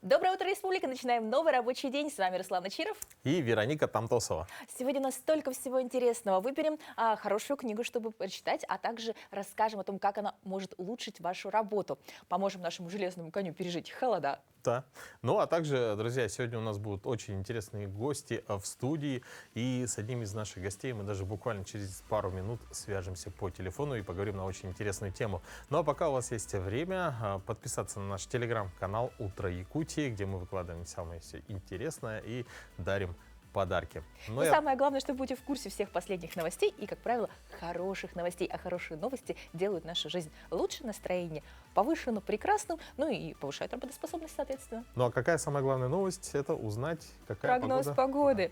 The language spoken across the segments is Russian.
Доброе утро, Республика! Начинаем новый рабочий день. С вами Руслан Чиров. И Вероника Тамтосова. Сегодня у нас столько всего интересного. Выберем хорошую книгу, чтобы прочитать, а также расскажем о том, как она может улучшить вашу работу. Поможем нашему железному коню пережить холода. Да. Ну, а также, друзья, сегодня у нас будут очень интересные гости в студии. И с одним из наших гостей мы даже буквально через пару минут свяжемся по телефону и поговорим на очень интересную тему. Ну, а пока у вас есть время подписаться на наш телеграм-канал «Утро Якутии», где мы выкладываем самое все интересное и дарим подарки. Но самое главное, что будете в курсе всех последних новостей и, как правило, хороших новостей. А хорошие новости делают нашу жизнь лучше, настроение повышено, прекрасным, ну и повышают работоспособность, соответственно. Ну а какая самая главная новость? Это узнать, какая Прогноз погоды.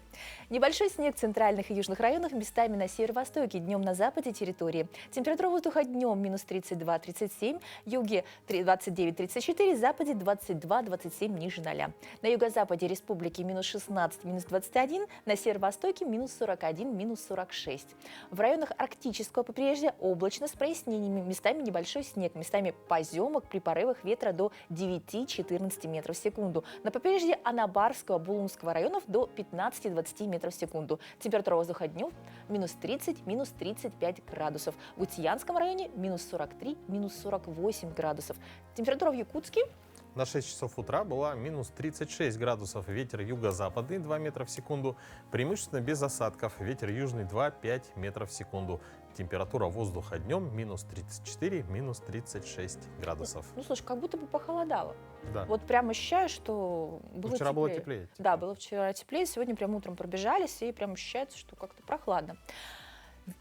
Небольшой снег в центральных и южных районах, местами на северо-востоке, днем на западе территории. Температура воздуха днем минус 32-37, юге 29-34, западе 22-27 ниже 0. На юго-западе республики минус 16, минус 21, на северо-востоке минус 41, минус 46. В районах арктического побережья облачно с прояснениями, местами небольшой снег, местами поземок при порывах ветра до 9-14 метров в секунду. На побережье Анабарского, Булунского районов до 15-20 метров в секунду. Температура воздуха днем минус 30, минус 35 градусов. В Утиянском районе минус 43, минус 48 градусов. Температура в Якутске на 6 часов утра была минус 36 градусов, ветер юго-западный 2 метра в секунду, преимущественно без осадков, ветер южный 2-5 метров в секунду. Температура воздуха днем минус 34, минус 36 градусов. Ну, слушай, как будто бы похолодало. Да. Вот прям ощущаю, что было вчера теплее. было теплее. Да, было вчера теплее, сегодня прям утром пробежались, и прям ощущается, что как-то прохладно.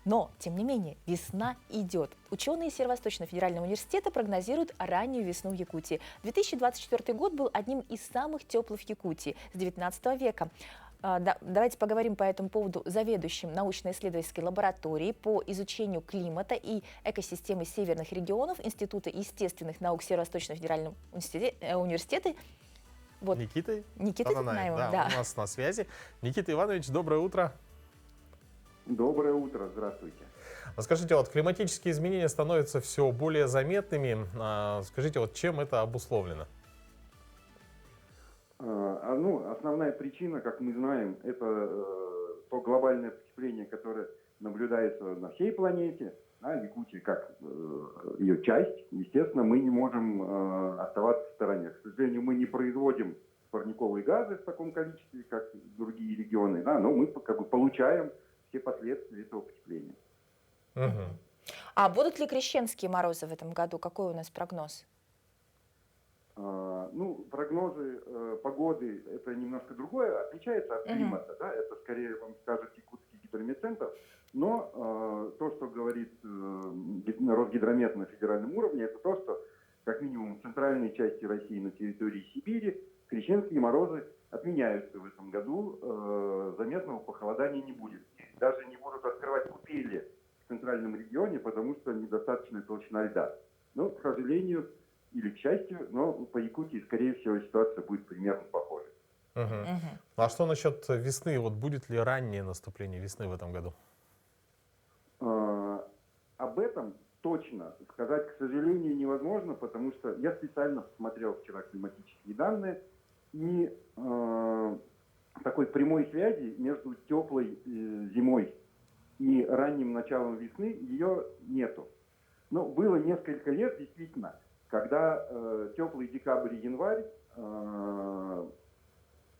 Но, тем не менее, весна идет. Ученые Северо-Восточного федерального университета прогнозируют раннюю весну в Якутии. 2024 год был одним из самых теплых в Якутии с 19 века. Давайте поговорим по этому поводу с заведующим научно-исследовательской лабораторией по изучению климата и экосистемы северных регионов Института естественных наук Северо-Восточного федерального университета. Вот. Никитой Тананаевым, да, у нас на связи. Никита Иванович, доброе утро. Доброе утро, здравствуйте. Скажите, вот климатические изменения становятся все более заметными. Скажите, вот чем это обусловлено? Основная причина, как мы знаем, это то глобальное потепление, которое наблюдается на всей планете, а Якутия как ее часть. Естественно, мы не можем оставаться в стороне. К сожалению, мы не производим парниковые газы в таком количестве, как другие регионы, да, но мы как бы получаем все последствия этого потепления. Угу. А будут ли крещенские морозы в этом году? Какой у нас прогноз? Прогнозы погоды — это немножко другое, отличается от климата, да, это скорее вам скажет Якутский гидрометцентр, но то, что говорит Росгидромет на федеральном уровне, это то, что как минимум в центральной части России на территории Сибири крещенские морозы отменяются в этом году, заметного похолодания не будет. Даже не будут открывать купели в центральном регионе, потому что недостаточная толщина льда. Но, к сожалению, или к счастью, но по Якутии, скорее всего, ситуация будет примерно похожей. А что насчет весны? Вот будет ли раннее наступление весны в этом году? Об этом точно сказать, к сожалению, невозможно, потому что я специально посмотрел вчера климатические данные, и такой прямой связи между теплой зимой и ранним началом весны ее нету. Но было несколько лет, действительно, когда теплый декабрь и январь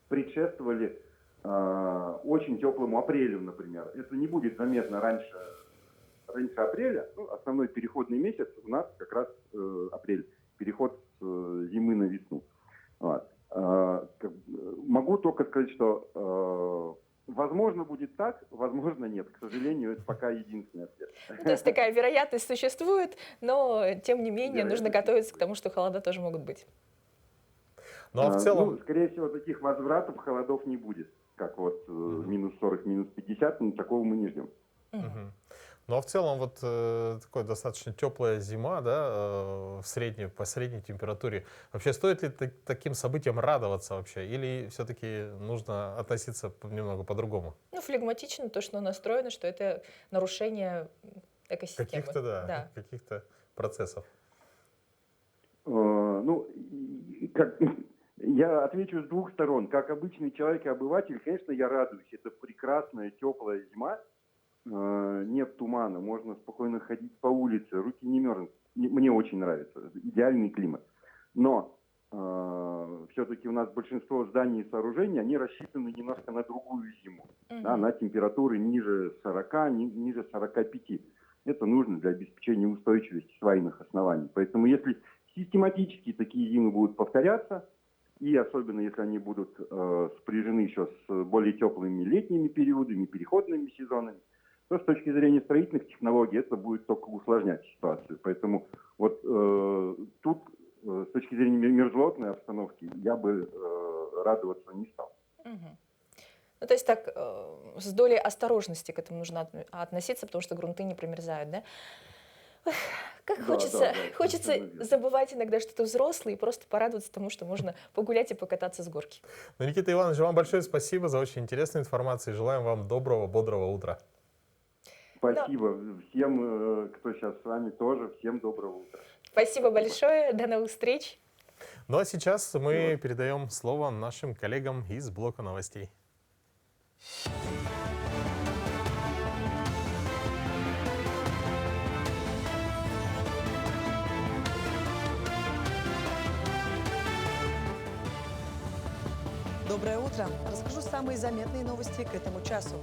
предшествовали очень теплому апрелю, например. Это не будет заметно раньше апреля. Основной переходный месяц у нас как раз апрель, переход с зимы на весну. Вот. Могу только сказать, что возможно будет так, возможно нет. К сожалению, это пока единственный ответ. То есть такая вероятность существует, но тем не менее нужно готовиться к тому, что холода тоже могут быть. Ну, а в целом... скорее всего, таких возвратов холодов не будет, как вот минус 40, минус 50, но такого мы не ждем. Ну а в целом вот такая достаточно теплая зима, да, по средней температуре. Вообще стоит ли таким событиям радоваться вообще? Или все-таки нужно относиться немного по-другому? Флегматично, то, что настроено, что это нарушение экосистемы. Каких-то, каких-то процессов. Я отвечу с двух сторон. Как обычный человек и обыватель, конечно, я радуюсь. Это прекрасная, теплая зима. Нет тумана, можно спокойно ходить по улице, руки не мерзнут. Мне очень нравится. Идеальный климат. Но все-таки у нас большинство зданий и сооружений, они рассчитаны немножко на другую зиму. Да, на температуры ниже 40, ниже 45. Это нужно для обеспечения устойчивости свайных оснований. Поэтому если систематически такие зимы будут повторяться, и особенно если они будут спряжены еще с более теплыми летними периодами, переходными сезонами, то с точки зрения строительных технологий это будет только усложнять ситуацию. Поэтому вот тут с точки зрения мерзлотной обстановки я бы радоваться не стал. Ну, то есть так, с долей осторожности к этому нужно относиться, потому что грунты не промерзают, да? Эх, как Да, хочется совершенно верно. забывать иногда, что ты взрослый, и просто порадоваться тому, что можно погулять и покататься с горки. Ну, Никита Иванович, вам большое спасибо за очень интересную информацию. Желаем вам доброго, бодрого утра. Спасибо. Всем, кто сейчас с вами, тоже всем доброго утра. Спасибо большое, до новых встреч. Ну а сейчас мы передаем слово нашим коллегам из блока новостей. Доброе утро. Расскажу самые заметные новости к этому часу.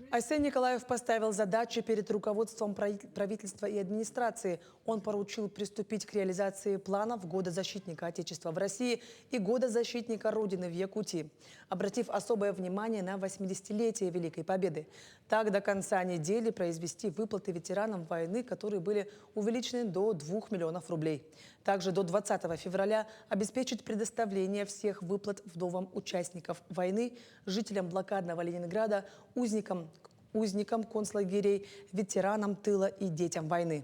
Арсений Николаев поставил задачи перед руководством правительства и администрации. Он поручил приступить к реализации планов Года защитника Отечества в России и Года защитника Родины в Якутии, обратив особое внимание на 80-летие Великой Победы. Так, до конца недели произвести выплаты ветеранам войны, которые были увеличены до 2 миллионов рублей. Также до 20 февраля обеспечить предоставление всех выплат вдовам участников войны, жителям блокадного Ленинграда, узникам концлагерей, ветеранам тыла и детям войны.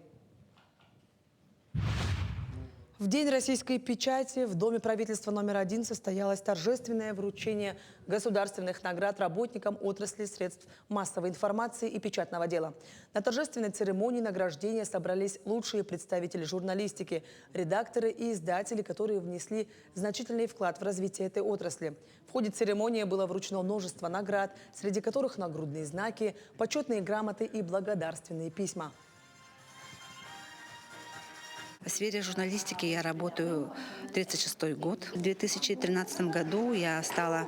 В День российской печати в Доме правительства номер 1 состоялось торжественное вручение государственных наград работникам отрасли средств массовой информации и печатного дела. На торжественной церемонии награждения собрались лучшие представители журналистики, редакторы и издатели, которые внесли значительный вклад в развитие этой отрасли. В ходе церемонии было вручено множество наград, среди которых нагрудные знаки, почетные грамоты и благодарственные письма. В сфере журналистики я работаю 36-й год. В 2013 году я стала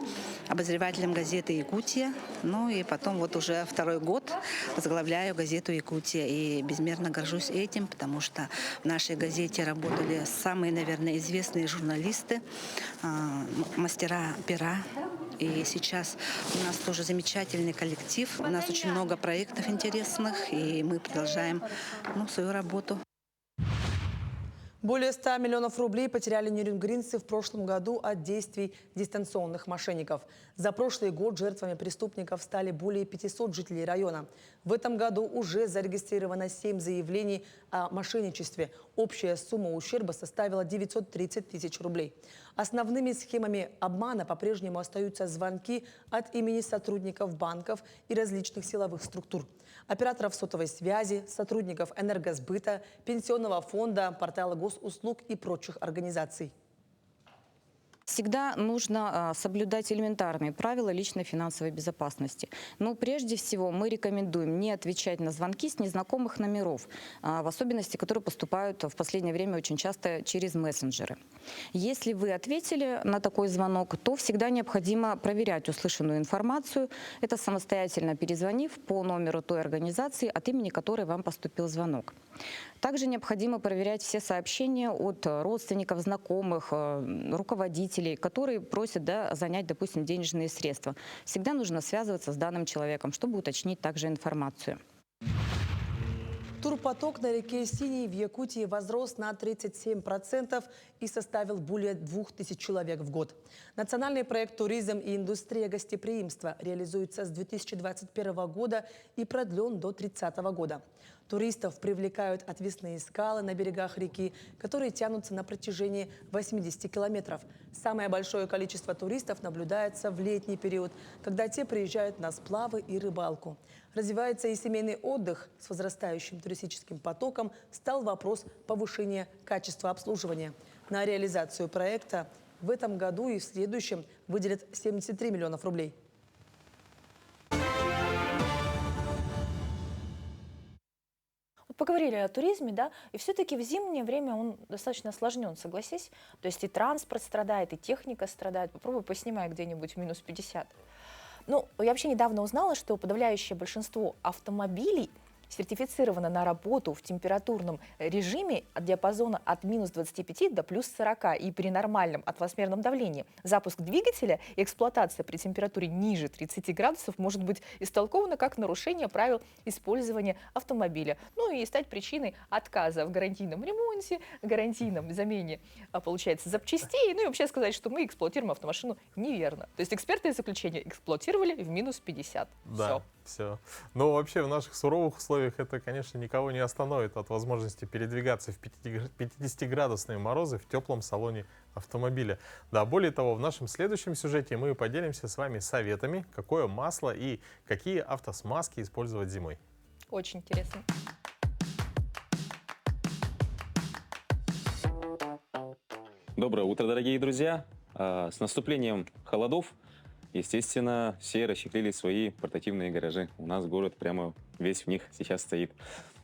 обозревателем газеты «Якутия». Ну и потом вот уже 2-й год возглавляю газету «Якутия». И безмерно горжусь этим, потому что в нашей газете работали самые, наверное, известные журналисты, мастера пера. И сейчас у нас тоже замечательный коллектив. У нас очень много проектов интересных, и мы продолжаем свою работу. Более 100 миллионов рублей потеряли нюрнбергринцы в прошлом году от действий дистанционных мошенников. За прошлый год жертвами преступников стали более 500 жителей района. В этом году уже зарегистрировано 7 заявлений о мошенничестве. Общая сумма ущерба составила 930 тысяч рублей. Основными схемами обмана по-прежнему остаются звонки от имени сотрудников банков и различных силовых структур, операторов сотовой связи, сотрудников энергосбыта, пенсионного фонда, портала госуслуг и прочих организаций. Всегда нужно соблюдать элементарные правила личной финансовой безопасности. Но прежде всего мы рекомендуем не отвечать на звонки с незнакомых номеров, в особенности, которые поступают в последнее время очень часто через мессенджеры. Если вы ответили на такой звонок, то всегда необходимо проверять услышанную информацию. Это самостоятельно перезвонив по номеру той организации, от имени которой вам поступил звонок. Также необходимо проверять все сообщения от родственников, знакомых, руководителей, которые просят занять, допустим, денежные средства. Всегда нужно связываться с данным человеком, чтобы уточнить также информацию. Турпоток на реке Синей в Якутии возрос на 37% и составил более 2000 человек в год. Национальный проект «Туризм и индустрия гостеприимства» реализуется с 2021 года и продлен до 2030 года. Туристов привлекают отвесные скалы на берегах реки, которые тянутся на протяжении 80 километров. Самое большое количество туристов наблюдается в летний период, когда те приезжают на сплавы и рыбалку. Развивается и семейный отдых. С возрастающим туристическим потоком стал вопрос повышения качества обслуживания. На реализацию проекта в этом году и в следующем выделят 73 миллионов рублей. Вот поговорили о туризме, да, и все-таки в зимнее время он достаточно осложнен, согласись? То есть и транспорт страдает, и техника страдает. Попробуй поснимай где-нибудь в минус 50. Ну, я вообще недавно узнала, что подавляющее большинство автомобилей сертифицировано на работу в температурном режиме от диапазона от минус 25 до плюс 40 и при нормальном атмосферном давлении. Запуск двигателя и эксплуатация при температуре ниже 30 градусов может быть истолкована как нарушение правил использования автомобиля. Ну и стать причиной отказа в гарантийном ремонте, гарантийном замене, получается, запчастей. Ну и вообще сказать, что мы эксплуатируем автомашину неверно. То есть эксперты заключения эксплуатировали в минус 50. Да, все. Но вообще в наших суровых условиях это, конечно, никого не остановит от возможности передвигаться в 50-градусные морозы в теплом салоне автомобиля. Да, более того, в нашем следующем сюжете мы поделимся с вами советами, какое масло и какие автосмазки использовать зимой. Очень интересно. Доброе утро, дорогие друзья! С наступлением холодов, естественно, все расчехлили свои портативные гаражи. У нас город прямо весь в них сейчас стоит.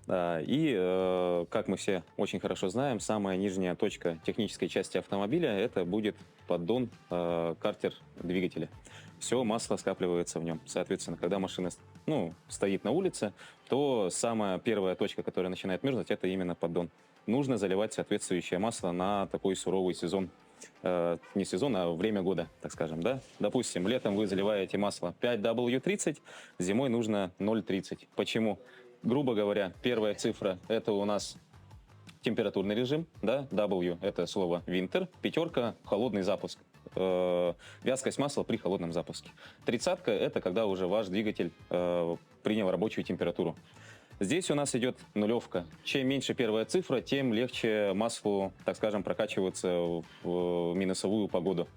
И, как мы все очень хорошо знаем, самая нижняя точка технической части автомобиля – это будет поддон картер двигателя. Все масло скапливается в нем. Соответственно, когда машина стоит на улице, то самая первая точка, которая начинает мерзнуть, это именно поддон. Нужно заливать соответствующее масло на такой суровый сезон. Не сезон, а время года, так скажем, да? Допустим, летом вы заливаете масло 5W30, зимой нужно 0,30. Почему? Грубо говоря, первая цифра – это у нас температурный режим, да? W – это слово winter, пятерка – холодный запуск. Вязкость масла при холодном запуске. Тридцатка – это когда уже ваш двигатель принял рабочую температуру. Здесь у нас идет нулевка. Чем меньше первая цифра, тем легче маслу, так скажем, прокачиваться в минусовую погоду.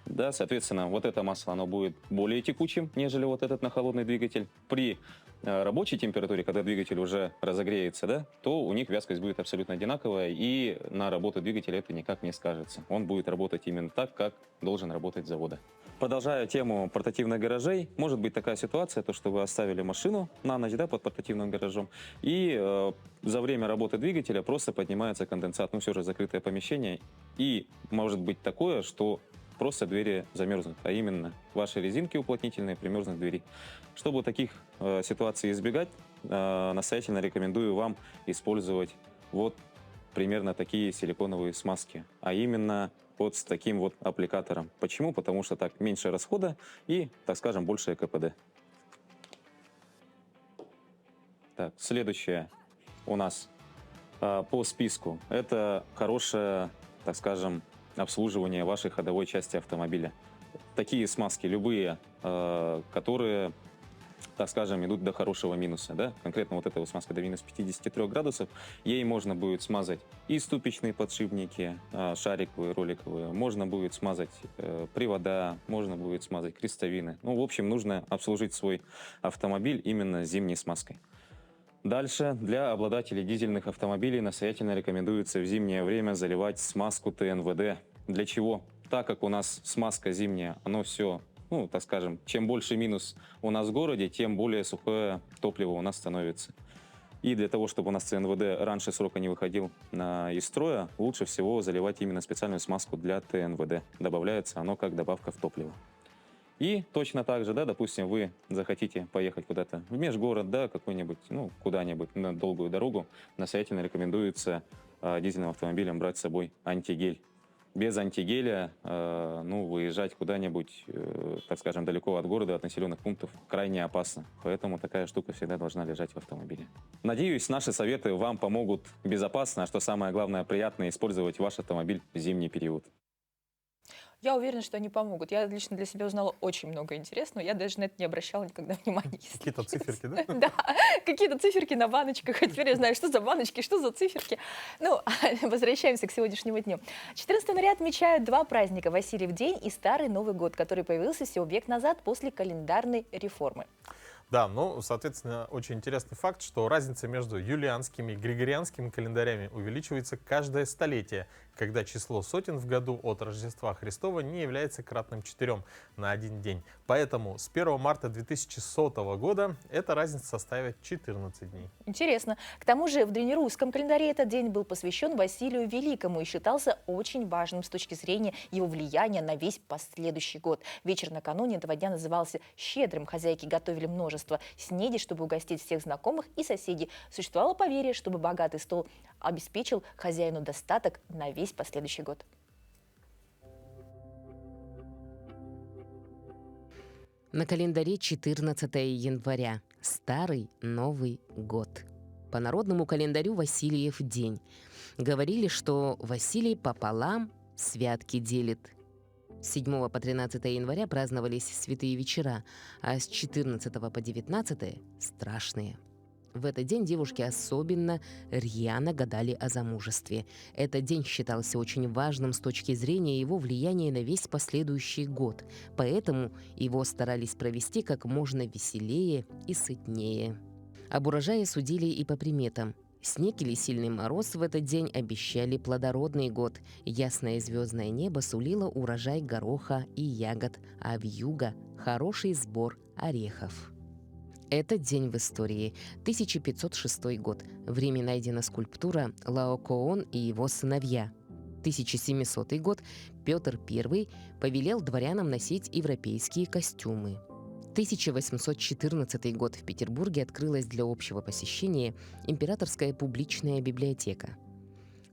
Да, соответственно, вот это масло, оно будет более текучим, нежели вот этот на холодный двигатель. При рабочей температуре, когда двигатель уже разогреется, да, то у них вязкость будет абсолютно одинаковая, и на работу двигателя это никак не скажется. Он будет работать именно так, как должен работать с завода. Продолжая тему портативных гаражей, может быть такая ситуация, то что вы оставили машину на ночь, да, под портативным гаражом, и за время работы двигателя просто поднимается конденсат, все же закрытое помещение, и может быть такое, что просто двери замерзнут, а именно ваши резинки уплотнительные примерзнут двери. Чтобы таких ситуаций избегать, настоятельно рекомендую вам использовать вот примерно такие силиконовые смазки, а именно вот с таким вот аппликатором. Почему? Потому что так меньше расхода и, так скажем, больше КПД. Так, следующее у нас по списку. Это хорошее, так скажем, обслуживание вашей ходовой части автомобиля. Такие смазки, любые, которые, так скажем, идут до хорошего минуса. Да? Конкретно вот эта вот смазка до минус 53 градусов. Ей можно будет смазать и ступичные подшипники, шариковые, роликовые. Можно будет смазать привода, можно будет смазать крестовины. В общем, нужно обслужить свой автомобиль именно зимней смазкой. Дальше, для обладателей дизельных автомобилей настоятельно рекомендуется в зимнее время заливать смазку ТНВД. Для чего? Так как у нас смазка зимняя, оно все, так скажем, чем больше минус у нас в городе, тем более сухое топливо у нас становится. И для того, чтобы у нас ТНВД раньше срока не выходил из строя, лучше всего заливать именно специальную смазку для ТНВД. Добавляется оно как добавка в топливо. И точно так же, да, допустим, вы захотите поехать куда-то в межгород, да, какой-нибудь, куда-нибудь на долгую дорогу, настоятельно рекомендуется дизельным автомобилям брать с собой антигель. Без антигеля, выезжать куда-нибудь, так скажем, далеко от города, от населенных пунктов крайне опасно. Поэтому такая штука всегда должна лежать в автомобиле. Надеюсь, наши советы вам помогут безопасно, а что самое главное, приятно использовать ваш автомобиль в зимний период. Я уверена, что они помогут. Я лично для себя узнала очень много интересного. Я даже на это не обращала никогда внимания. Какие-то циферки, да? Да, какие-то циферки на баночках. А теперь я знаю, что за баночки, что за циферки. Возвращаемся к сегодняшнему дню. 14 января отмечают два праздника: Васильев день и Старый Новый год, который появился всего век назад после календарной реформы. Да, соответственно, очень интересный факт, что разница между юлианскими и григорианскими календарями увеличивается каждое столетие. когда число сотен в году от Рождества Христова не является кратным 4 на один день. Поэтому с 1 марта 2100 года эта разница составит 14 дней. Интересно. К тому же в древнерусском календаре этот день был посвящен Василию Великому и считался очень важным с точки зрения его влияния на весь последующий год. Вечер накануне этого дня назывался щедрым. Хозяйки готовили множество снедей, чтобы угостить всех знакомых и соседей. Существовало поверье, чтобы богатый стол обеспечил хозяину достаток на весь последующий год. На календаре 14 января. Старый Новый год. По народному календарю Васильев день. Говорили, что Василий пополам святки делит. С 7 по 13 января праздновались святые вечера, а с 14 по 19 – страшные. В этот день девушки особенно рьяно гадали о замужестве. Этот день считался очень важным с точки зрения его влияния на весь последующий год, поэтому его старались провести как можно веселее и сытнее. Об урожае судили и по приметам. Снег или сильный мороз в этот день обещали плодородный год. Ясное звездное небо сулило урожай гороха и ягод, а вьюга – хороший сбор орехов. Этот день в истории. 1506 год. В Риме найдена скульптура Лаокоон и его сыновья. 1700 год. Петр I повелел дворянам носить европейские костюмы. 1814 год. В Петербурге открылась для общего посещения Императорская публичная библиотека.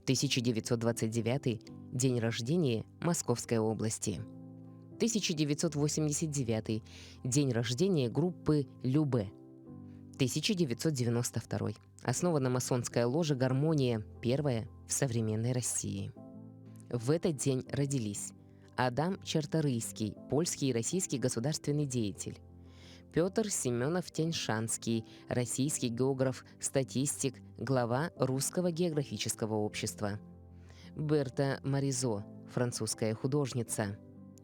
1929 – день рождения Московской области. 1989 – день рождения группы Любэ. 1992 – основана масонская ложа «Гармония», первая в современной России. В этот день родились Адам Чарторийский, польский и российский государственный деятель; Петр Семенов-Тяньшанский, российский географ, статистик, глава Русского географического общества; Берта Моризо, французская художница;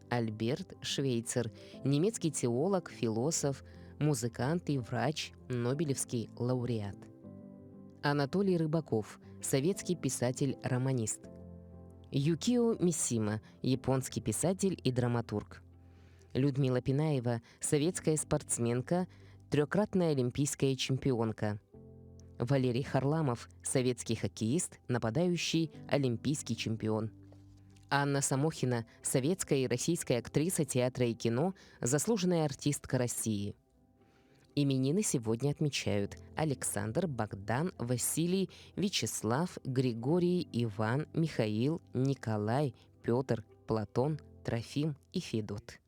Альберт Швейцер, немецкий теолог, философ, музыкант и врач, нобелевский лауреат; Анатолий Рыбаков, советский писатель-романист; Юкио Мисима, японский писатель и драматург; Людмила Пинаева, советская спортсменка, трехкратная олимпийская чемпионка; Валерий Харламов, советский хоккеист, нападающий, олимпийский чемпион; Анна Самохина, советская и российская актриса театра и кино, заслуженная артистка России. Именины сегодня отмечают Александр, Богдан, Василий, Вячеслав, Григорий, Иван, Михаил, Николай, Петр, Платон, Трофим и Федот.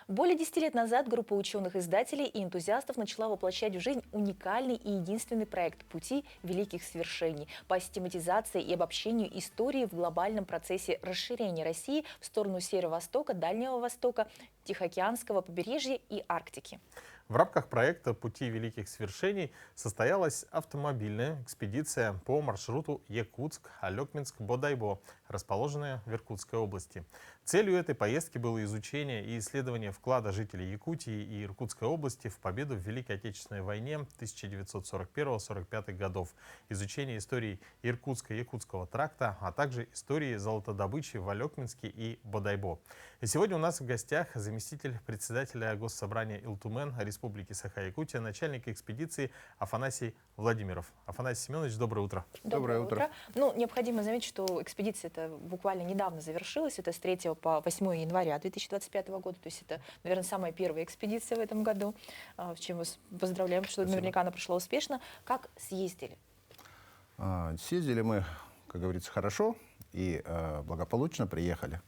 Более 10 лет назад группа ученых-издателей и энтузиастов начала воплощать в жизнь уникальный и единственный проект «Пути великих свершений» по систематизации и обобщению истории в глобальном процессе расширения России в сторону Северо-Востока, Дальнего Востока, Тихоокеанского побережья и Арктики. В рамках проекта «Пути великих свершений» состоялась автомобильная экспедиция по маршруту Якутск-Алекминск-Бодайбо, расположенная в Иркутской области. Целью этой поездки было изучение и исследование вклада жителей Якутии и Иркутской области в победу в Великой Отечественной войне 1941-1945 годов, изучение истории Иркутско-Якутского тракта, а также истории золотодобычи в Алекминске и Бодайбо. И сегодня у нас в гостях заместитель председателя Госсобрания Илтумен Республики Саха-Якутия, начальник экспедиции Афанасий Владимиров. Афанасий Семенович, доброе утро. Доброе утро. Ну, необходимо заметить, что экспедиция это буквально недавно завершилась. Это с 3 по 8 января 2025 года. То есть это, наверное, самая первая экспедиция в этом году. С чем вас поздравляем, что наверняка она прошла успешно. Как съездили? Съездили мы, как говорится, хорошо и благополучно приехали.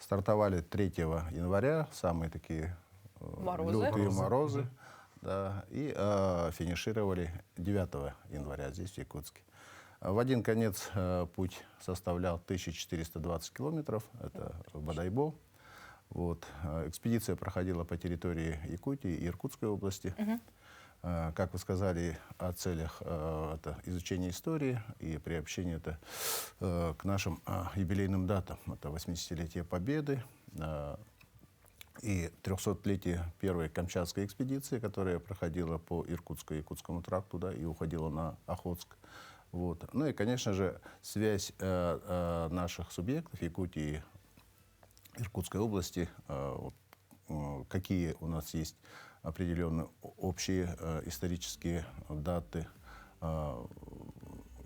Стартовали 3 января, самые такие лютые морозы, да, и финишировали 9 января здесь, в Якутске. В один конец путь составлял 1420 километров, это Бодайбо. Вот. Экспедиция проходила по территории Якутии и Иркутской области. Как вы сказали о целях, это изучение истории и приобщение это к нашим юбилейным датам. Это 80-летие Победы и 300-летие первой Камчатской экспедиции, которая проходила по Иркутско-Якутскому тракту, да, и уходила на Охотск. Вот. Ну и, конечно же, связь наших субъектов Якутии и Иркутской области, какие у нас есть определенные общие исторические даты,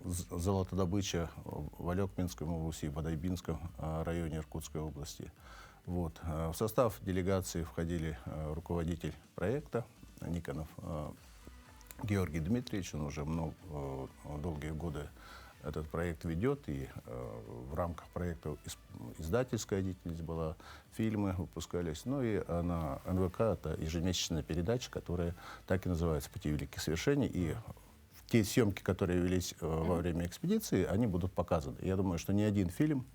золотодобыча в Алекминской области и Бодайбинском районе Иркутской области. Вот. В состав делегации входили руководитель проекта Никонов Георгий Дмитриевич. Он уже долгие годы этот проект ведет, и в рамках проекта издательская деятельность была, фильмы выпускались. Ну и на НВК это ежемесячная передача, которая так и называется «Пути великих свершений». И те съемки, которые велись во время экспедиции, они будут показаны. Я думаю, что ни один фильм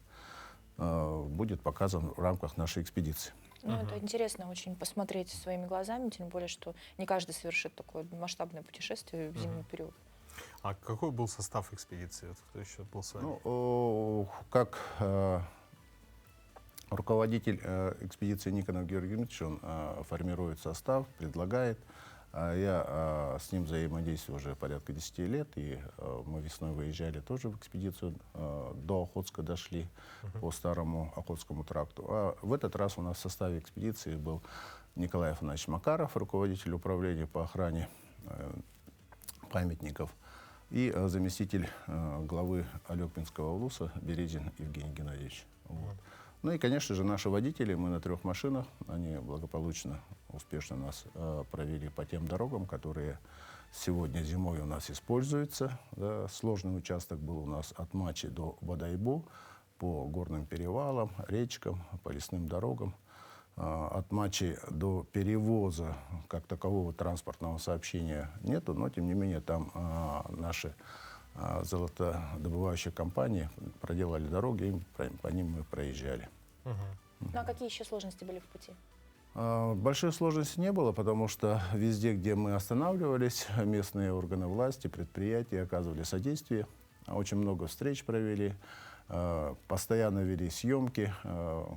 будет показан в рамках нашей экспедиции. Ну, это интересно очень посмотреть своими глазами, тем более, что не каждый совершит такое масштабное путешествие в зимний период. А какой был состав экспедиции? Вот кто еще был с вами? Ну, как руководитель экспедиции Никонов Георгий Дмитриевич, он формирует состав, предлагает. Я с ним взаимодействую уже порядка 10 лет, и мы весной выезжали тоже в экспедицию, до Охотска дошли по старому Охотскому тракту. А в этот раз у нас в составе экспедиции был Николай Афанасьевич Макаров, руководитель управления по охране памятников, и заместитель главы Алекминского улуса Березин Евгений Геннадьевич. Вот. Ну и, конечно же, наши водители, мы на 3 машинах, они благополучно, успешно нас провели по тем дорогам, которые сегодня зимой у нас используются. Да. Сложный участок был у нас от Мачи до Бодайбо, по горным перевалам, речкам, по лесным дорогам. От Мачи до перевоза как такового транспортного сообщения нету, но тем не менее там наши золотодобывающие компании проделали дороги, и по ним мы проезжали. Ну а какие еще сложности были в пути? Больших сложностей не было, потому что везде, где мы останавливались, местные органы власти, предприятия оказывали содействие. Очень много встреч провели, постоянно вели съемки,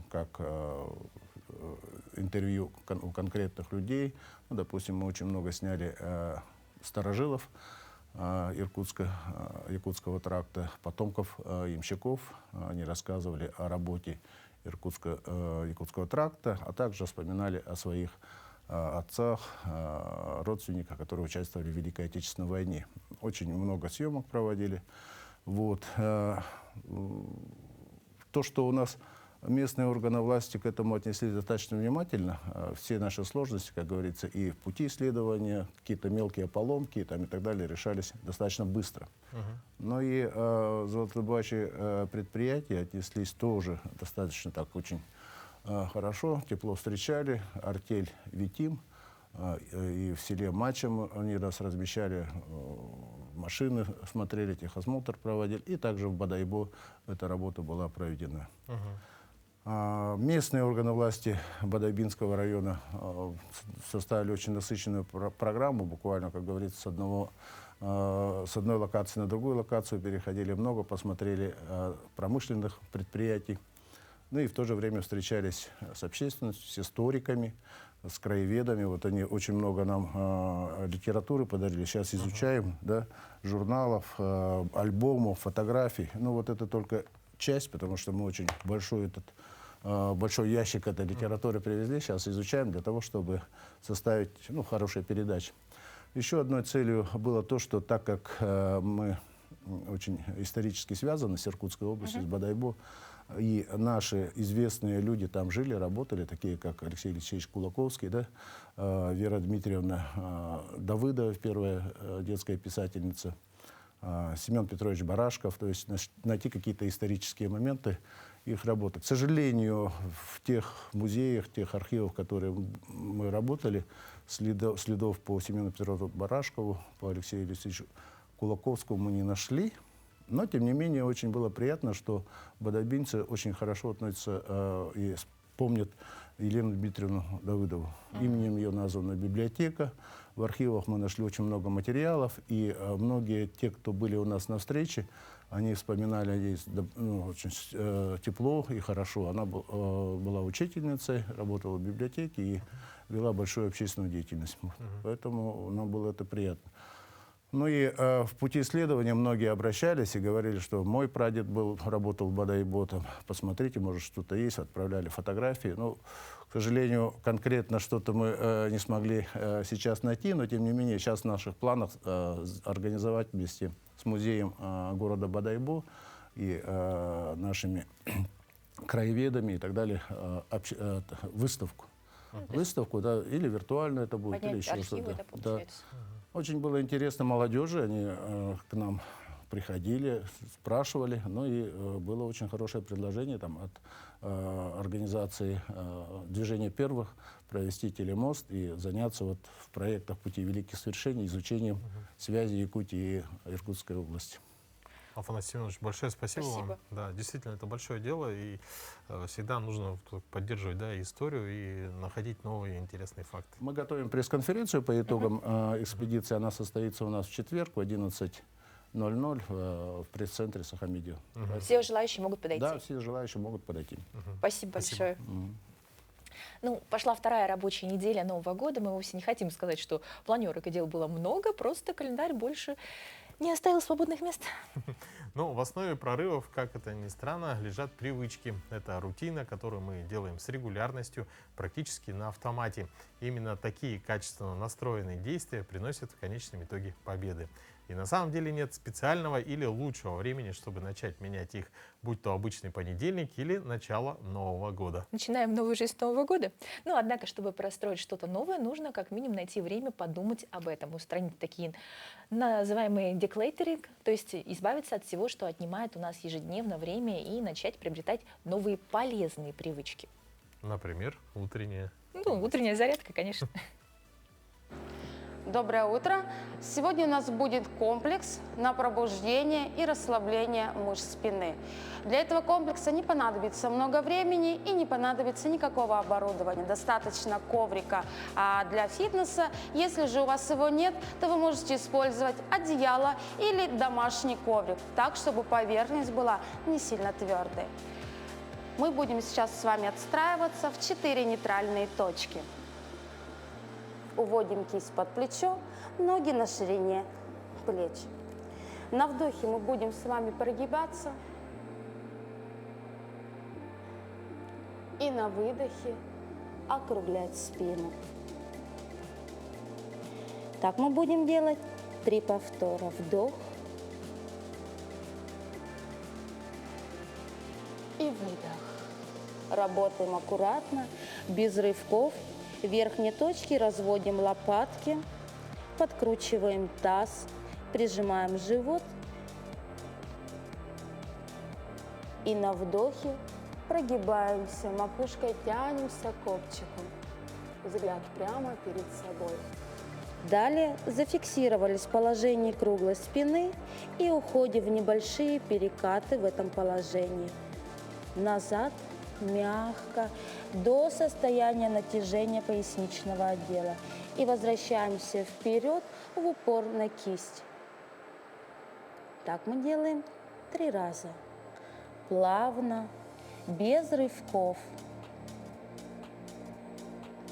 как интервью у конкретных людей. Ну, допустим, мы очень много сняли старожилов Якутского тракта, потомков ямщиков. Они рассказывали о работе Якутского тракта, а также вспоминали о своих отцах, родственниках, которые участвовали в Великой Отечественной войне. Очень много съемок проводили. Вот. То, что у нас местные органы власти к этому отнеслись достаточно внимательно, все наши сложности, как говорится, и в пути исследования, какие-то мелкие поломки там, и так далее решались достаточно быстро. Но и золотодобывающие предприятия отнеслись тоже достаточно так очень хорошо, тепло встречали. Артель «Витим» и в селе Мачем они нас размещали, машины смотрели, техосмотр проводили, и также в Бодайбо эта работа была проведена. Местные органы власти Бодайбинского района составили очень насыщенную программу, буквально, как говорится, с одной локации на другую локацию переходили много, посмотрели промышленных предприятий. Ну и в то же время встречались с общественностью, с историками, с краеведами. Вот они очень много нам литературы подарили. Сейчас изучаем, да, журналов, альбомов, фотографий. Ну вот это только часть, потому что мы очень большой ящик этой литературы привезли. Сейчас изучаем для того, чтобы составить хорошие передачи. Еще одной целью было то, что так как мы очень исторически связаны с Иркутской областью, с Бодайбо, и наши известные люди там жили, работали, такие как Алексей Алексеевич Кулаковский, да, Вера Дмитриевна Давыдова, первая детская писательница, Семен Петрович Барашков, то есть найти какие-то исторические моменты их работы. К сожалению, в тех музеях, тех архивах, в которые мы работали, следов по Семену Петровичу Барашкову, по Алексею Алексеевичу Кулаковскому мы не нашли. Но, тем не менее, очень было приятно, что бодайбинцы очень хорошо относятся и помнят Елену Дмитриевну Давыдову. Именем ее названа библиотека. В архивах мы нашли очень много материалов, и многие те, кто были у нас на встрече, они вспоминали о ней очень тепло и хорошо. Она была учительницей, работала в библиотеке и вела большую общественную деятельность. Поэтому нам было это приятно. Ну и в пути исследования многие обращались и говорили, что мой прадед работал бодайботом. Посмотрите, может, что-то есть. Отправляли фотографии. Ну, к сожалению, конкретно что-то мы не смогли сейчас найти, но тем не менее сейчас в наших планах организовать вместе с музеем города Бодайбо и нашими краеведами и так далее выставку. Выставку, да, или виртуально это будет, или Поднять еще архивы, что-то. да, получается. Очень было интересно молодежи, они к нам приходили, спрашивали, ну и было очень хорошее предложение там, от организации «Движения первых» провести телемост и заняться вот в проектах «Пути великих свершений» изучением связи Якутии и Иркутской области. Афанасий Семенович, большое спасибо вам. Да, действительно, это большое дело, и всегда нужно поддерживать, да, историю и находить новые интересные факты. Мы готовим пресс-конференцию по итогам экспедиции. Она состоится у нас в четверг в 11:00 в пресс-центре Сахамедио. Все желающие могут подойти. Да, все желающие могут подойти. Спасибо большое. Ну, пошла вторая рабочая неделя Нового года. Мы вовсе не хотим сказать, что планерок и дел было много, просто календарь больше не оставил свободных мест. Но в основе прорывов, как это ни странно, лежат привычки. Это рутина, которую мы делаем с регулярностью, практически на автомате. Именно такие качественно настроенные действия приносят в конечном итоге победы. И на самом деле нет специального или лучшего времени, чтобы начать менять их, будь то обычный понедельник или начало Нового года. Начинаем новую жизнь с Нового года. Но, однако, чтобы простроить что-то новое, нужно как минимум найти время подумать об этом, устранить такие называемые деклейтеринг, то есть избавиться от всего, что отнимает у нас ежедневно время, и начать приобретать новые полезные привычки. Например, утренняя. Ну, утренняя зарядка, конечно. Доброе утро! Сегодня у нас будет комплекс на пробуждение и расслабление мышц спины. Для этого комплекса не понадобится много времени и не понадобится никакого оборудования. Достаточно коврика для фитнеса. Если же у вас его нет, то вы можете использовать одеяло или домашний коврик, так, чтобы поверхность была не сильно твердой. Мы будем сейчас с вами отстраиваться в 4 нейтральные точки. Уводим кисть под плечо, ноги на ширине плеч. На вдохе мы будем с вами прогибаться. И на выдохе округлять спину. Так мы будем делать 3 повтора. Вдох и выдох. Работаем аккуратно, без рывков. В верхней точке разводим лопатки, подкручиваем таз, прижимаем живот. И на вдохе прогибаемся, макушкой тянемся к копчику. Взгляд прямо перед собой. Далее зафиксировались в положении круглой спины и уходим в небольшие перекаты в этом положении. Назад, мягко, до состояния натяжения поясничного отдела. И возвращаемся вперед в упор на кисть. Так мы делаем 3 раза. Плавно, без рывков.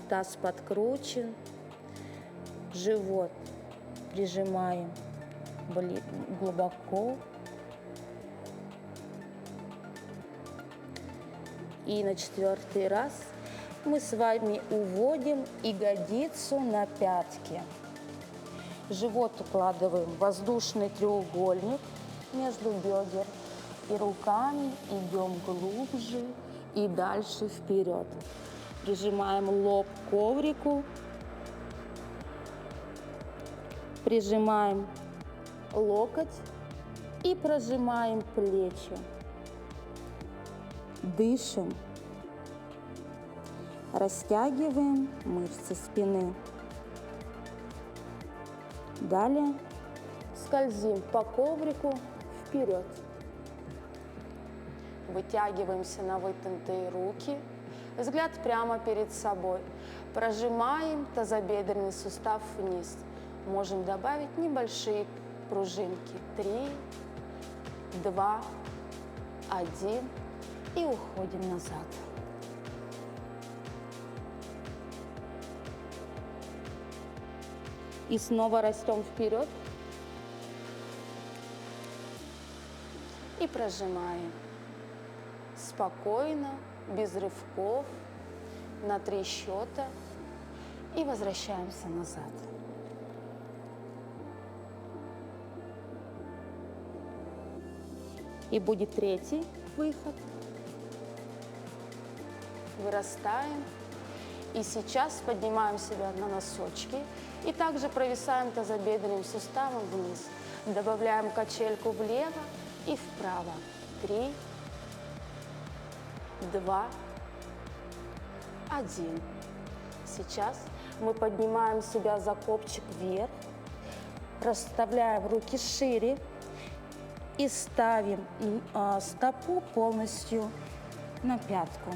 Таз подкручен, живот прижимаем глубоко. И на 4-й раз мы с вами уводим ягодицу на пятки. Живот укладываем в воздушный треугольник между бедер. И руками идем глубже и дальше вперед. Прижимаем лоб к коврику. Прижимаем локоть и прожимаем плечи. Дышим. Растягиваем мышцы спины. Далее скользим по коврику вперед. Вытягиваемся на вытянутые руки. Взгляд прямо перед собой. Прожимаем тазобедренный сустав вниз. Можем добавить небольшие пружинки. 3, 2, 1. И уходим назад. И снова растем вперед. и прожимаем. Спокойно, без рывков, на 3 счета и возвращаемся назад. И будет 3-й выход. Вырастаем. И сейчас поднимаем себя на носочки. И также провисаем тазобедренным суставом вниз. Добавляем качельку влево и вправо. 3, 2, 1. Сейчас мы поднимаем себя за копчик вверх. Расставляем руки шире. И ставим стопу полностью на пятку.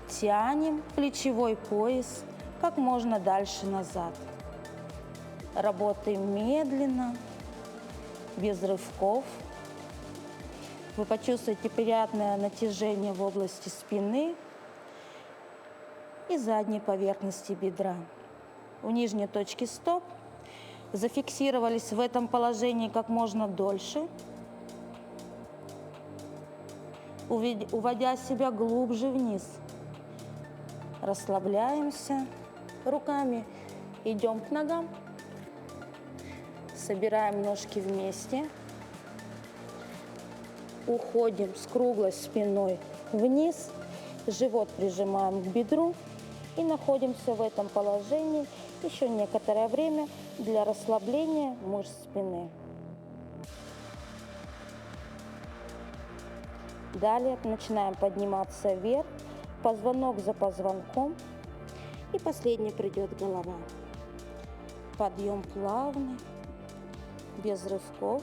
Тянем плечевой пояс как можно дальше назад. Работаем медленно, без рывков. Вы почувствуете приятное натяжение в области спины и задней поверхности бедра. У нижней точки стоп зафиксировались в этом положении как можно дольше, уводя себя глубже вниз. Расслабляемся, руками идем к ногам, собираем ножки вместе, уходим с круглой спиной вниз, живот прижимаем к бедру и находимся в этом положении еще некоторое время для расслабления мышц спины. Далее начинаем подниматься вверх, позвонок за позвонком, и последний придет голова. Подъем плавный, без рывков.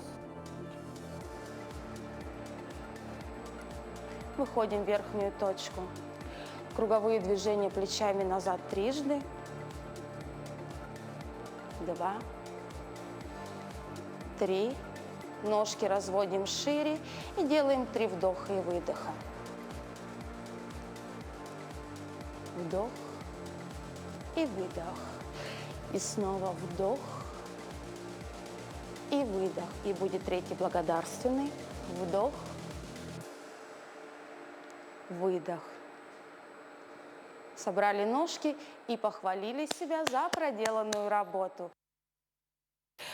Выходим в верхнюю точку. Круговые движения плечами назад трижды. 2, 3. Ножки разводим шире и делаем 3 вдоха и выдоха. Вдох и выдох. И снова вдох и выдох. И будет 3-й благодарственный. Вдох, выдох. Собрали ножки и похвалили себя за проделанную работу.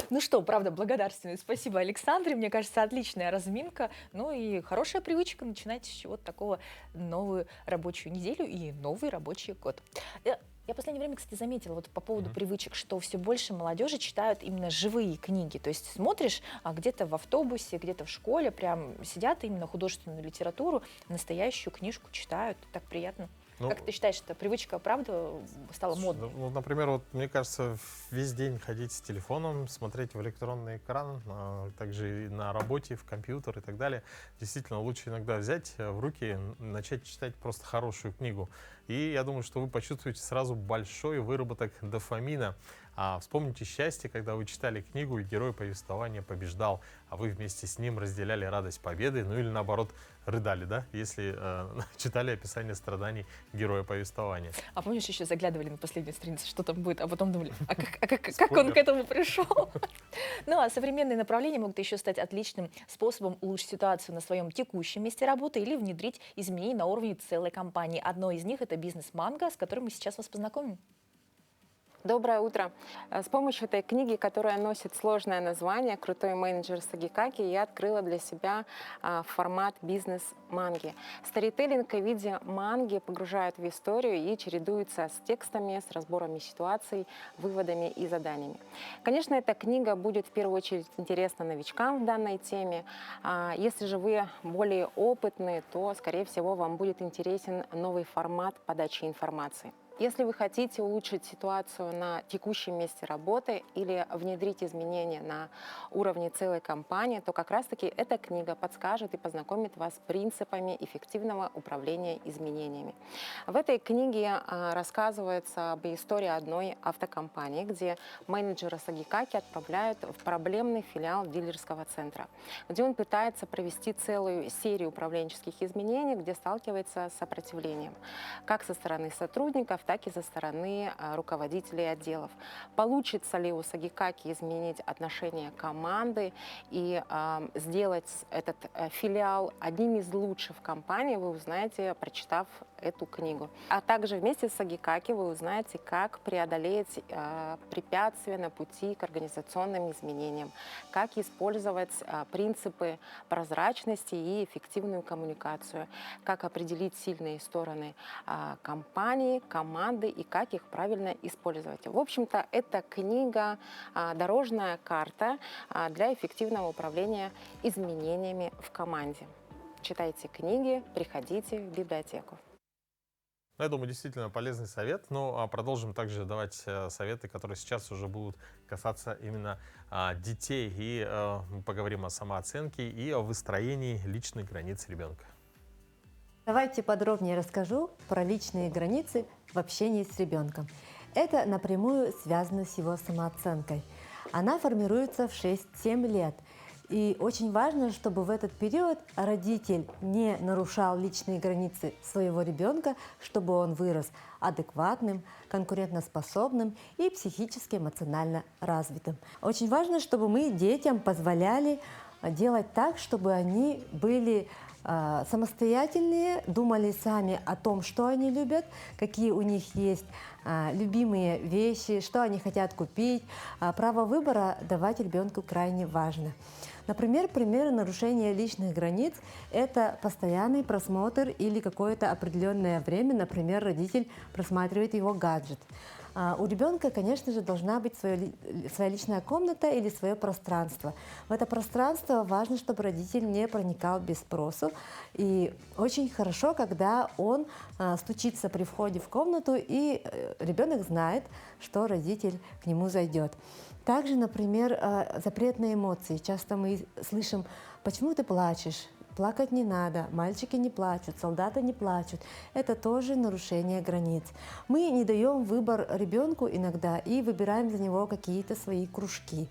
Ну что, правда, благодарственную. Спасибо, Александре. Мне кажется, отличная разминка. Ну и хорошая привычка начинать с чего-то такого новую рабочую неделю и новый рабочий год. Я в последнее время, кстати, заметила вот по поводу привычек, что все больше молодежи читают именно живые книги. То есть смотришь, где-то в автобусе, где-то в школе прям сидят именно художественную литературу, настоящую книжку читают. Так приятно. Ну, как ты считаешь, эта привычка, правда, стала модной? Ну, например, вот мне кажется, весь день ходить с телефоном, смотреть в электронный экран, также и на работе, в компьютер и так далее. Действительно, лучше иногда взять в руки, начать читать просто хорошую книгу. И я думаю, что вы почувствуете сразу большой выработок дофамина. Вспомните счастье, когда вы читали книгу, и герой повествования побеждал, а вы вместе с ним разделяли радость победы, ну или наоборот, рыдали, да, если читали описание страданий героя повествования. А помнишь, еще заглядывали на последнюю страницу, что там будет, а потом думали, как он к этому пришел? Ну, а современные направления могут еще стать отличным способом улучшить ситуацию на своем текущем месте работы или внедрить изменения на уровне целой компании. Одно из них — это бизнес «Манго», с которым мы сейчас вас познакомим. Доброе утро! С помощью этой книги, которая носит сложное название «Крутой менеджер Сагикаки», я открыла для себя формат бизнес-манги. Сторителлинг в виде манги погружает в историю и чередуется с текстами, с разборами ситуаций, выводами и заданиями. Конечно, эта книга будет в первую очередь интересна новичкам в данной теме. Если же вы более опытные, то, скорее всего, вам будет интересен новый формат подачи информации. Если вы хотите улучшить ситуацию на текущем месте работы или внедрить изменения на уровне целой компании, то как раз-таки эта книга подскажет и познакомит вас с принципами эффективного управления изменениями. В этой книге рассказывается об истории одной автокомпании, где менеджера Сагикаки отправляют в проблемный филиал дилерского центра, где он пытается провести целую серию управленческих изменений, где сталкивается с сопротивлением как со стороны сотрудников, так и со стороны руководителей отделов. Получится ли у Сагикаки изменить отношение команды и сделать этот филиал одним из лучших в компании, вы узнаете, прочитав эту книгу. А также вместе с Сагикаки вы узнаете, как преодолеть препятствия на пути к организационным изменениям, как использовать принципы прозрачности и эффективную коммуникацию, как определить сильные стороны компании, команды и как их правильно использовать. В общем-то, это книга, дорожная карта для эффективного управления изменениями в команде. Читайте книги, приходите в библиотеку. Я думаю, действительно полезный совет. Но продолжим также давать советы, которые сейчас уже будут касаться именно детей. И мы поговорим о самооценке и о выстроении личных границ ребенка. Давайте подробнее расскажу про личные границы в общении с ребенком. Это напрямую связано с его самооценкой. Она формируется в 6-7 лет. И очень важно, чтобы в этот период родитель не нарушал личные границы своего ребенка, чтобы он вырос адекватным, конкурентоспособным и психически эмоционально развитым. Очень важно, чтобы мы детям позволяли делать так, чтобы они были самостоятельные, думали сами о том, что они любят, какие у них есть любимые вещи, что они хотят купить. Право выбора давать ребенку крайне важно. Например, примеры нарушения личных границ – это постоянный просмотр или какое-то определенное время, например, родитель просматривает его гаджет. У ребенка, конечно же, должна быть своя личная комната или свое пространство. В это пространство важно, чтобы родитель не проникал без спросу. И очень хорошо, когда он стучится при входе в комнату, и ребенок знает, что родитель к нему зайдет. Также, например, запрет на эмоции. Часто мы слышим: «Почему ты плачешь?» Плакать не надо, мальчики не плачут, солдаты не плачут. Это тоже нарушение границ. Мы не даем выбор ребенку иногда и выбираем за него какие-то свои кружки.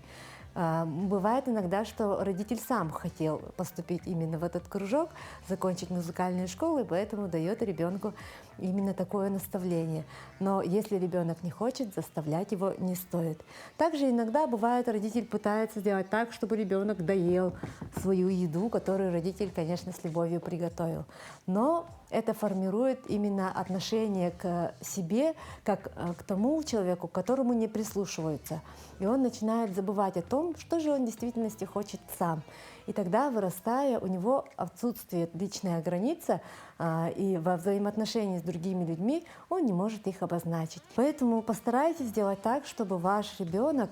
Бывает иногда, что родитель сам хотел поступить именно в этот кружок, закончить музыкальную школу, и поэтому дает ребенку именно такое наставление. Но если ребенок не хочет, заставлять его не стоит. Также иногда бывает, родитель пытается сделать так, чтобы ребенок доел свою еду, которую родитель, конечно, с любовью приготовил. Но это формирует именно отношение к себе, как к тому человеку, к которому не прислушиваются. И он начинает забывать о том, что же он в действительности хочет сам. И тогда, вырастая, у него отсутствует личная граница, и во взаимоотношении с другими людьми он не может их обозначить. Поэтому постарайтесь сделать так, чтобы ваш ребенок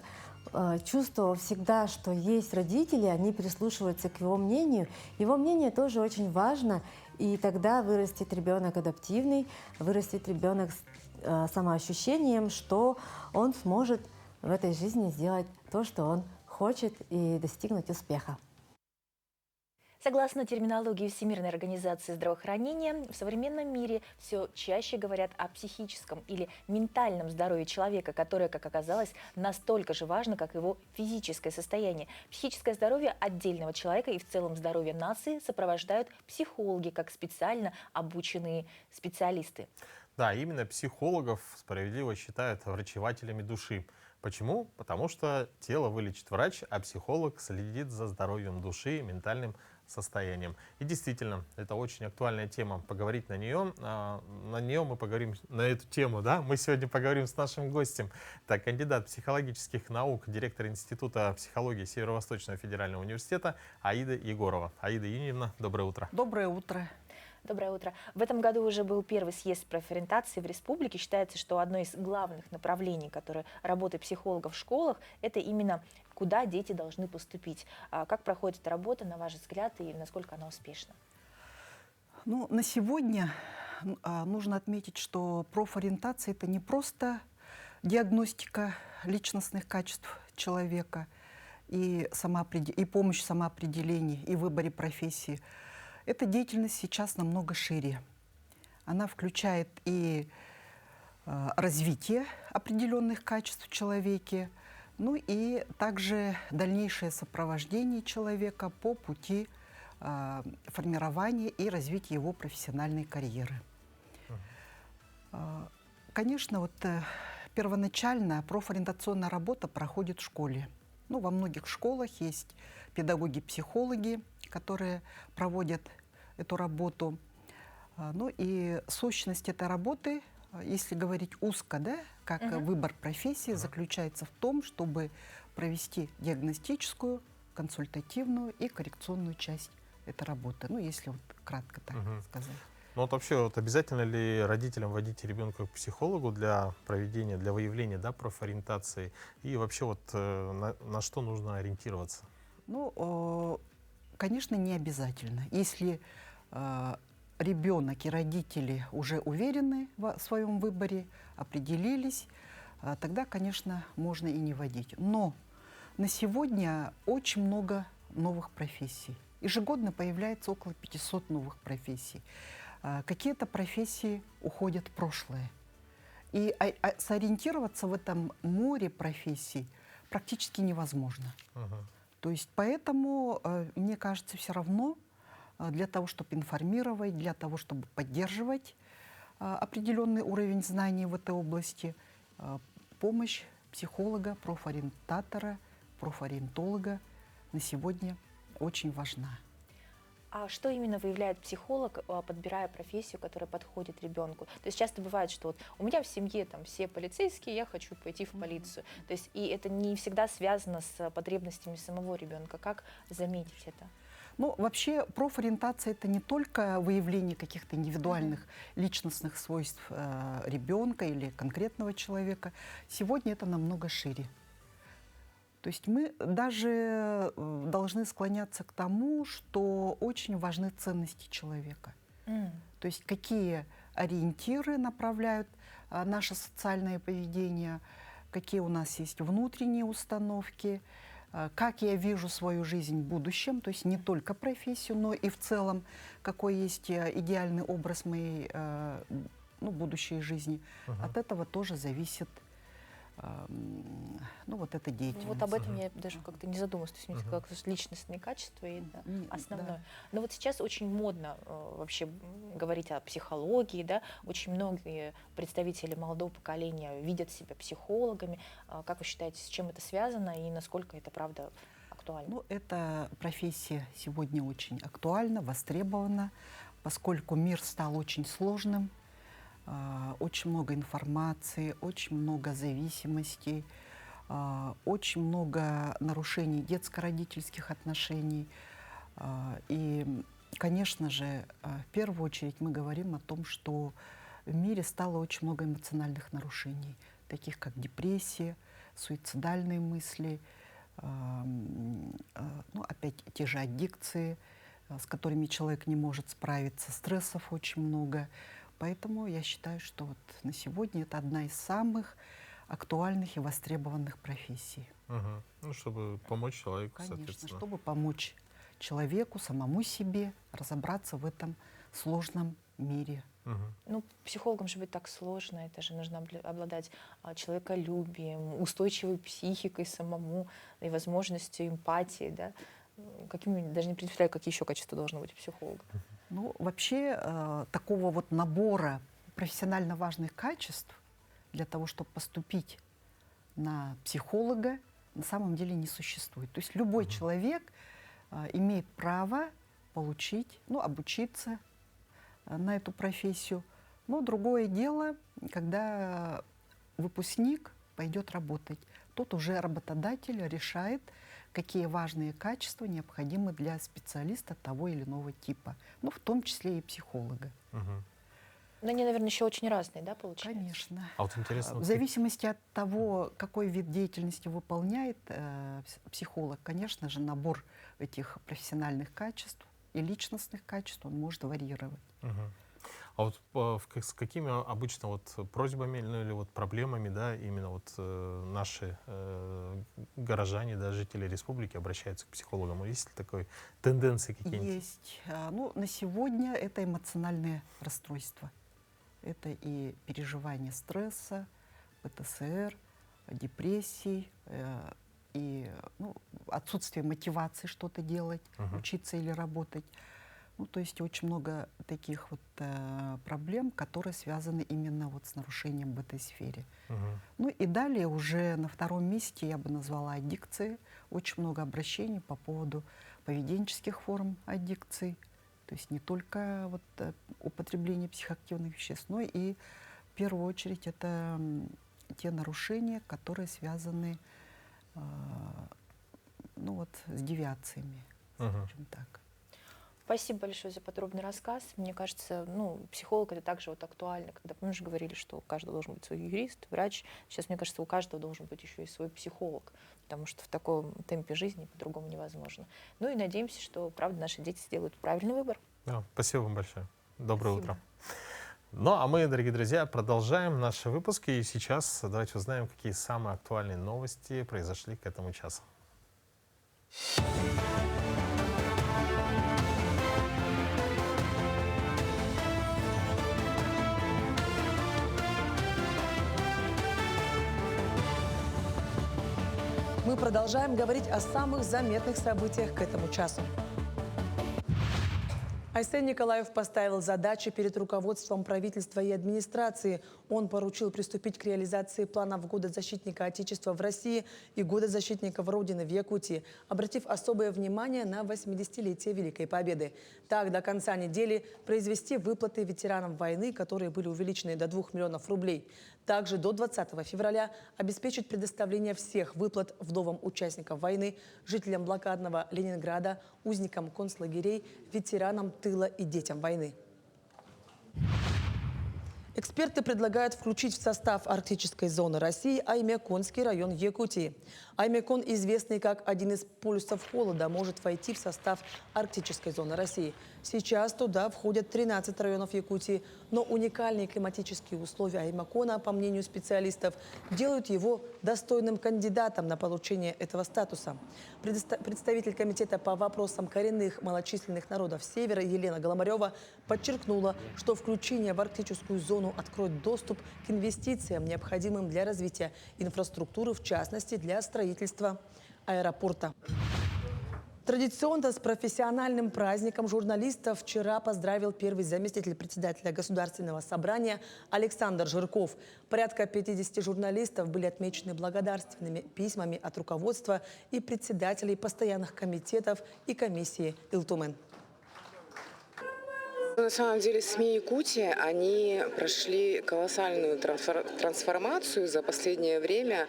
чувствовал всегда, что есть родители, они прислушиваются к его мнению. Его мнение тоже очень важно, и тогда вырастет ребенок адаптивный, вырастет ребенок с самоощущением, что он сможет в этой жизни сделать то, что он хочет, и достигнуть успеха. Согласно терминологии Всемирной организации здравоохранения, в современном мире все чаще говорят о психическом или ментальном здоровье человека, которое, как оказалось, настолько же важно, как его физическое состояние. Психическое здоровье отдельного человека и в целом здоровье нации сопровождают психологи, как специально обученные специалисты. Да, именно психологов справедливо считают врачевателями души. Почему? Потому что тело вылечит врач, а психолог следит за здоровьем души и ментальным состоянием. И действительно, это очень актуальная тема. Поговорить на нее мы поговорим, на эту тему, да? Мы сегодня поговорим с нашим гостем. Это кандидат психологических наук, директор Института психологии Северо-Восточного федерального университета Аида Егорова. Аида Юрьевна, доброе утро. Доброе утро. Доброе утро. В этом году уже был первый съезд профориентации в республике. Считается, что одно из главных направлений, которые работы психологов в школах, это именно куда дети должны поступить. Как проходит эта работа, на ваш взгляд, и насколько она успешна? Ну, на сегодня нужно отметить, что профориентация – это не просто диагностика личностных качеств человека и помощь в самоопределении и выборе профессии. Эта деятельность сейчас намного шире. Она включает и развитие определенных качеств в человеке, ну и также дальнейшее сопровождение человека по пути формирования и развития его профессиональной карьеры. Конечно, вот первоначально профориентационная работа проходит в школе. Ну, во многих школах есть педагоги-психологи, которые проводят эту работу. Ну и сущность этой работы, если говорить узко, да, как выбор профессии, заключается в том, чтобы провести диагностическую, консультативную и коррекционную часть этой работы. Ну, если вот кратко так сказать. Ну вот вообще, вот обязательно ли родителям водить ребенка к психологу для проведения, для выявления, да, профориентации? И вообще вот на что нужно ориентироваться? Ну, конечно, не обязательно. Если ребенок и родители уже уверены в своем выборе, определились, тогда, конечно, можно и не водить. Но на сегодня очень много новых профессий. Ежегодно появляется около 500 новых профессий. Какие-то профессии уходят в прошлое. И сориентироваться в этом море профессий практически невозможно. То есть поэтому, мне кажется, все равно для того, чтобы информировать, для того, чтобы поддерживать определенный уровень знаний в этой области, помощь психолога, профориентатора, профориентолога на сегодня очень важна. А что именно выявляет психолог, подбирая профессию, которая подходит ребенку? То есть часто бывает, что вот у меня в семье там все полицейские, я хочу пойти в полицию. То есть и это не всегда связано с потребностями самого ребенка. Как заметить это? Ну, вообще профориентация — это не только выявление каких-то индивидуальных личностных свойств ребенка или конкретного человека. Сегодня это намного шире. То есть мы даже должны склоняться к тому, что очень важны ценности человека. То есть какие ориентиры направляют наше социальное поведение, какие у нас есть внутренние установки, как я вижу свою жизнь в будущем, то есть не только профессию, но и в целом, какой есть идеальный образ моей будущей жизни. От этого тоже зависит вот эта деятельность. Вот об этом я даже как-то не задумалась. То есть мне как личностные качества и это основное. Да. Но вот сейчас очень модно вообще говорить о психологии, да? Очень многие представители молодого поколения видят себя психологами. Как вы считаете, с чем это связано и насколько это правда актуально? Ну, эта профессия сегодня очень актуальна, востребована, поскольку мир стал очень сложным. Очень много информации, очень много зависимостей, очень много нарушений детско-родительских отношений. И, конечно же, в первую очередь мы говорим о том, что в мире стало очень много эмоциональных нарушений, таких как депрессия, суицидальные мысли, опять те же аддикции, с которыми человек не может справиться, стрессов очень много. Поэтому я считаю, что вот на сегодня это одна из самых актуальных и востребованных профессий. Ну, чтобы помочь человеку, Конечно, соответственно. чтобы помочь человеку, самому себе разобраться в этом сложном мире. Ну, психологам же быть так сложно, это же нужно обладать человеколюбием, устойчивой психикой самому и возможностью эмпатии, да? Какими, даже не представляю, какие еще качества должны быть у психолога. Ну, вообще, такого вот набора профессионально важных качеств для того, чтобы поступить на психолога, на самом деле не существует. То есть любой человек имеет право получить, обучиться на эту профессию. Но другое дело, когда выпускник пойдет работать, тот уже работодатель решает, какие важные качества необходимы для специалиста того или иного типа, в том числе и психолога. Но они, наверное, еще очень разные, да, получается? Конечно. А вот интересно, В зависимости от того, какой вид деятельности выполняет психолог, конечно же, набор этих профессиональных качеств и личностных качеств он может варьировать. А вот с какими обычно вот просьбами или вот проблемами, да, именно вот наши горожане, да, жители республики обращаются к психологам? Есть ли такой тенденции какие-нибудь? Есть. На сегодня это эмоциональное расстройство. Это и переживание стресса, ПТСР, депрессий, и отсутствие мотивации что-то делать, учиться или работать. Ну, то есть очень много таких вот проблем, которые связаны именно вот с нарушением в этой сфере. Ну и далее уже на втором месте я бы назвала аддикции. Очень много обращений по поводу поведенческих форм аддикции. То есть не только вот употребление психоактивных веществ, но и в первую очередь это те нарушения, которые связаны ну вот, с девиациями, скажем так. Спасибо большое за подробный рассказ. Мне кажется, ну, психолог — это также вот актуально. Когда, помнишь, говорили, что у каждого должен быть свой юрист, врач. Сейчас, мне кажется, у каждого должен быть еще и свой психолог, потому что в таком темпе жизни по-другому невозможно. Ну и надеемся, что, правда, наши дети сделают правильный выбор. Да, спасибо вам большое. Доброе Спасибо. утро. Ну, а мы, дорогие друзья, продолжаем наши выпуски. И сейчас давайте узнаем, какие самые актуальные новости произошли к этому часу. Мы продолжаем говорить о самых заметных событиях к этому часу. Айсен Николаев поставил задачи перед руководством правительства и администрации. Он поручил приступить к реализации планов Года защитника Отечества в России и Года защитников Родины в Якутии, обратив особое внимание на 80-летие Великой Победы. Так, до конца недели произвести выплаты ветеранам войны, которые были увеличены до 2 миллионов рублей. Также до 20 февраля обеспечить предоставление всех выплат вдовам участников войны, жителям блокадного Ленинграда, узникам концлагерей, ветеранам тыла и детям войны. Эксперты предлагают включить в состав арктической зоны России Аймяконский район Якутии. Аймякон, известный как один из полюсов холода, может войти в состав арктической зоны России. Сейчас туда входят 13 районов Якутии, но уникальные климатические условия Аймякона, по мнению специалистов, делают его достойным кандидатом на получение этого статуса. Представитель комитета по вопросам коренных малочисленных народов Севера Елена Голомарева подчеркнула, что включение в арктическую зону откроет доступ к инвестициям, необходимым для развития инфраструктуры, в частности для строительства аэропорта. Традиционно с профессиональным праздником журналистов вчера поздравил первый заместитель председателя Государственного собрания Александр Жирков. Порядка 50 журналистов были отмечены благодарственными письмами от руководства и председателей постоянных комитетов и комиссии «Илтумен». На самом деле СМИ Якутии, они прошли колоссальную трансформацию за последнее время.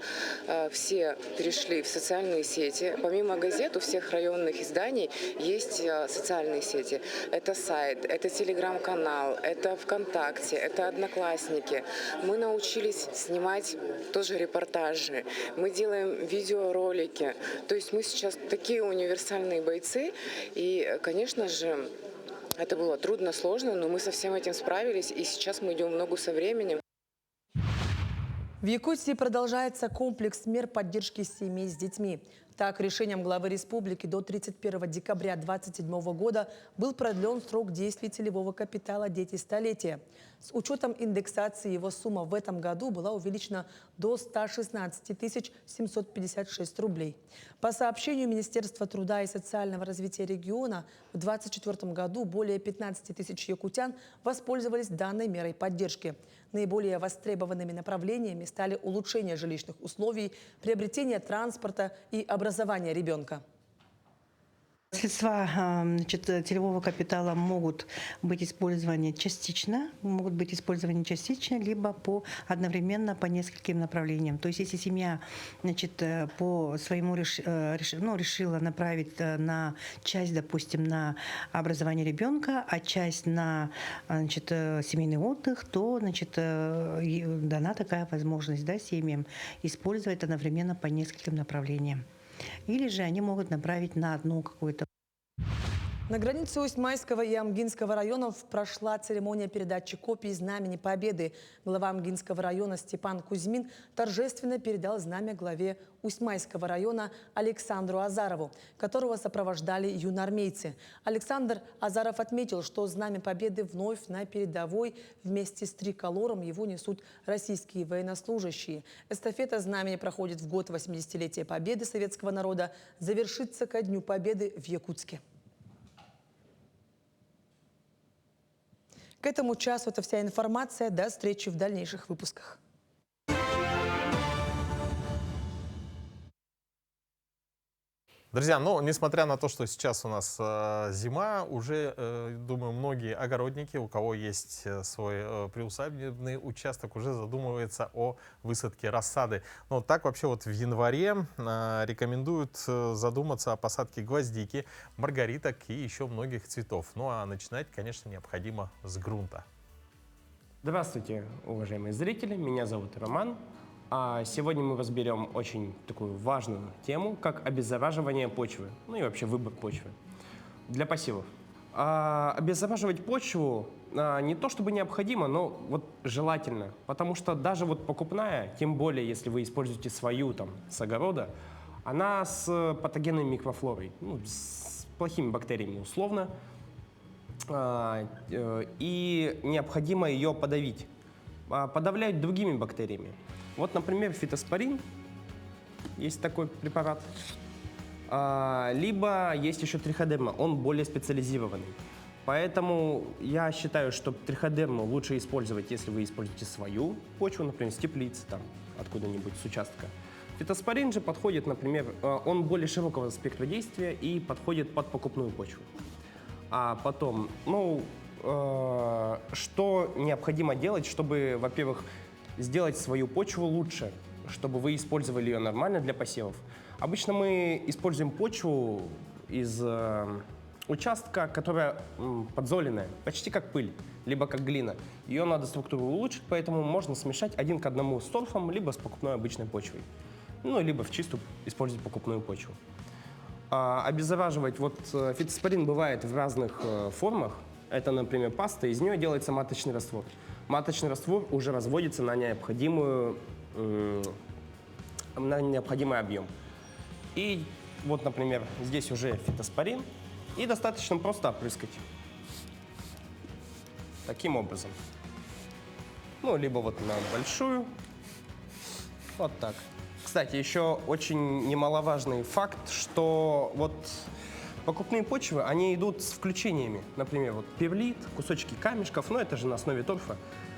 Все перешли в социальные сети. Помимо газет, у всех районных изданий есть социальные сети. Это сайт, это телеграм-канал, это ВКонтакте, это Одноклассники. Мы научились снимать тоже репортажи. Мы делаем видеоролики. То есть мы сейчас такие универсальные бойцы. И, конечно же, это было трудно, сложно, но мы со всем этим справились, и сейчас мы идем в ногу со временем. В Якутии продолжается комплекс мер поддержки семей с детьми. Так, решением главы республики до 31 декабря 2027 года был продлен срок действия целевого капитала «Дети столетия». С учетом индексации его сумма в этом году была увеличена до 116 756 рублей. По сообщению Министерства труда и социального развития региона, в 2024 году более 15 тысяч якутян воспользовались данной мерой поддержки. Наиболее востребованными направлениями стали улучшение жилищных условий, приобретение транспорта и образование ребенка. Средства целевого капитала могут быть использованы частично, либо одновременно по нескольким направлениям. То есть, если семья по своему решила направить на часть, допустим, на образование ребенка, а часть на семейный отдых, то дана такая возможность семьям использовать одновременно по нескольким направлениям. Или же они могут направить на одну какую-то. На границе Усть-Майского и Амгинского районов прошла церемония передачи копий Знамени Победы. Глава Амгинского района Степан Кузьмин торжественно передал знамя главе Усть-Майского района Александру Азарову, которого сопровождали юноармейцы. Александр Азаров отметил, что Знамя Победы вновь на передовой. Вместе с триколором его несут российские военнослужащие. Эстафета знамени проходит в год 80-летия Победы советского народа, завершится ко Дню Победы в Якутске. К этому часу это вся информация. До встречи в дальнейших выпусках. Друзья, ну, несмотря на то, что сейчас у нас зима, уже, думаю, многие огородники, у кого есть свой приусадебный участок, уже задумываются о высадке рассады. Но так вообще вот в январе рекомендуют задуматься о посадке гвоздики, маргариток и еще многих цветов. Ну, а начинать, конечно, необходимо с грунта. Здравствуйте, уважаемые зрители, меня зовут Роман. А сегодня мы разберем очень такую важную тему, как обеззараживание почвы, ну и вообще выбор почвы для посевов. Обеззараживать почву не то чтобы необходимо, но вот желательно, потому что даже вот покупная, тем более если вы используете свою там с огорода, она с патогенной микрофлорой, ну, с плохими бактериями условно, и необходимо ее подавить. Подавляют другими бактериями. Вот, например, фитоспорин, есть такой препарат, либо есть еще триходерма, он более специализированный. Поэтому я считаю, что триходерму лучше использовать, если вы используете свою почву, например, с теплицы, там, откуда-нибудь, с участка. Фитоспорин же подходит, например, он более широкого спектра действия и подходит под покупную почву. А потом, ну, что необходимо делать, чтобы, во-первых, сделать свою почву лучше, чтобы вы использовали ее нормально для посевов. Обычно мы используем почву из участка, которая подзоленная, почти как пыль, либо как глина. Ее надо структуру улучшить, поэтому можно смешать 1 к 1 с торфом, либо с покупной обычной почвой. Ну, либо в чистую использовать покупную почву. Обеззараживать, вот фитоспорин бывает в разных формах. Это, например, паста, из нее делается маточный раствор. Маточный раствор уже разводится на необходимый объем. И вот, например, здесь уже фитоспорин, и достаточно просто опрыскать. Таким образом. Ну, либо вот на большую. Вот так. Кстати, еще очень немаловажный факт, что вот покупные почвы, они идут с включениями. Например, вот перлит, кусочки камешков, но это же на основе торфа.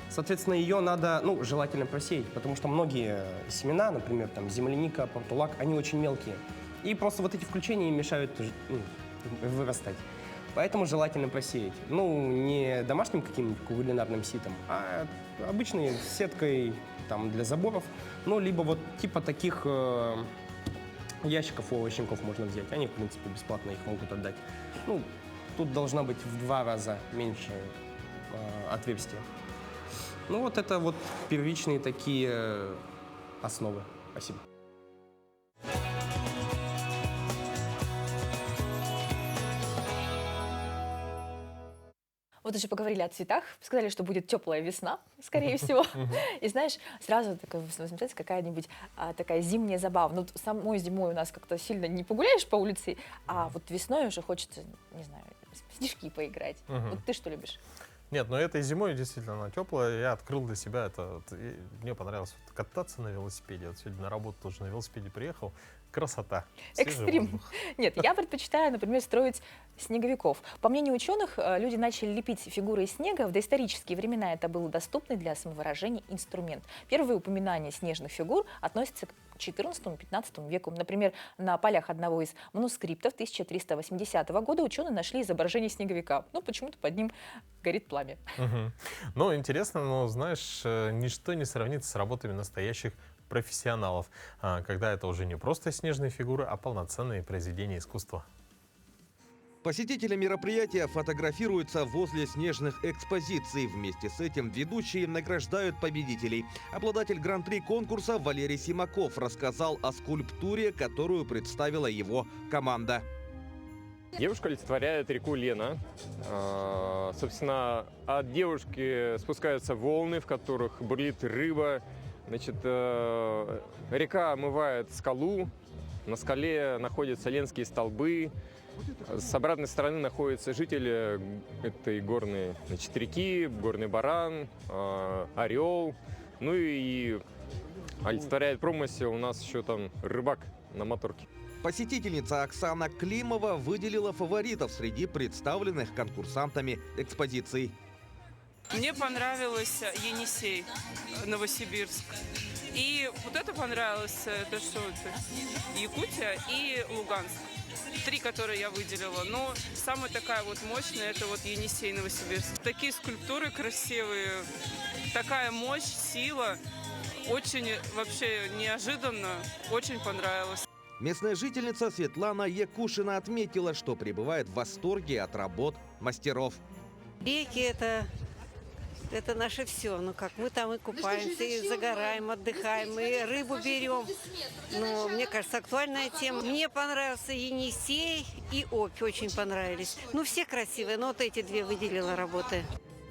Соответственно, ее надо, ну, желательно просеять, потому что многие семена, например, там земляника, портулак, они очень мелкие. И просто вот эти включения им мешают вырастать. Поэтому желательно просеять. Ну, не домашним каким-нибудь кулинарным ситом, а обычной сеткой там, для заборов. Ну, либо вот типа таких ящиков у овощников можно взять. Они, в принципе, бесплатно их могут отдать. Ну, тут должно быть в 2 раза меньше отверстия. Ну, вот это вот первичные такие основы. Спасибо. Вот уже поговорили о цветах, сказали, что будет теплая весна, скорее всего. И знаешь, сразу возникает какая-нибудь такая зимняя забава. Ну, самой зимой у нас как-то сильно не погуляешь по улице, а вот весной уже хочется, не знаю, в снежки поиграть. Вот ты что любишь? Нет, но этой зимой действительно она теплая. Я открыл для себя это. Мне понравилось кататься на велосипеде. Вот сегодня на работу тоже на велосипеде приехал. Красота. Экстрим. Нет, я предпочитаю, например, строить снеговиков. По мнению ученых, люди начали лепить фигуры из снега. В доисторические времена это был доступный для самовыражения инструмент. Первые упоминания снежных фигур относятся к XIV-XV веку. Например, на полях одного из манускриптов 1380 года ученые нашли изображение снеговика. Ну, почему-то под ним горит пламя. Ну, интересно, но, знаешь, ничто не сравнится с работами настоящих профессионалов, когда это уже не просто снежные фигуры, а полноценные произведения искусства. Посетители мероприятия фотографируются возле снежных экспозиций. Вместе с этим ведущие награждают победителей. Обладатель гран-при конкурса Валерий Симаков рассказал о скульптуре, которую представила его команда. Девушка олицетворяет реку Лена. Собственно, от девушки спускаются волны, в которых бурлит рыба. Значит, река омывает скалу. На скале находятся ленские столбы. С обратной стороны находятся жители этой горной, значит, реки, горный баран, орел. Ну и олицетворяет промысел у нас еще там рыбак на моторке. Посетительница Оксана Климова выделила фаворитов среди представленных конкурсантами экспозиций. Мне понравилось Енисей, Новосибирск. И вот это понравилось, это что это? Якутия и Луганск. 3, которые я выделила. Но самая такая вот мощная, это вот Енисей, Новосибирск. Такие скульптуры красивые, такая мощь, сила. Очень вообще неожиданно, очень понравилось. Местная жительница Светлана Якушина отметила, что пребывает в восторге от работ мастеров. Реки это наше все. Ну как, мы там и купаемся, и загораем, отдыхаем, и рыбу берем. Но мне кажется, актуальная тема. Мне понравился Енисей и Обь, очень понравились. Ну все красивые, но вот эти 2 выделила работы.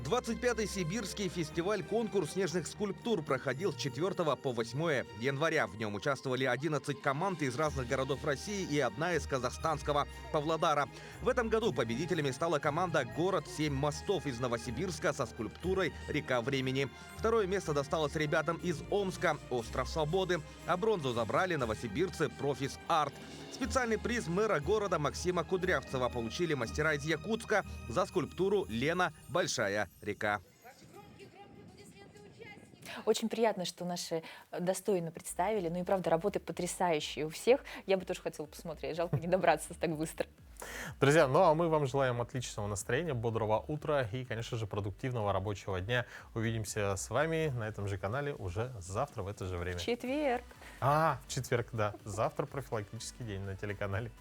25-й Сибирский фестиваль-конкурс снежных скульптур проходил с 4 по 8 января. В нем участвовали 11 команд из разных городов России и 1 из казахстанского Павлодара. В этом году победителями стала команда «Город 7 мостов» из Новосибирска со скульптурой «Река времени». 2-е место досталось ребятам из Омска «Остров Свободы», а бронзу забрали новосибирцы «Профис Арт». Специальный приз мэра города Максима Кудрявцева получили мастера из Якутска за скульптуру «Лена. Большая река». Очень приятно, что наши достойно представили. Ну и правда, работы потрясающие у всех. Я бы тоже хотела посмотреть. Жалко не добраться так быстро. Друзья, ну а мы вам желаем отличного настроения, бодрого утра и, конечно же, продуктивного рабочего дня. Увидимся с вами на этом же канале уже завтра в это же время. В четверг. В четверг, да. Завтра профилактический день на телеканале.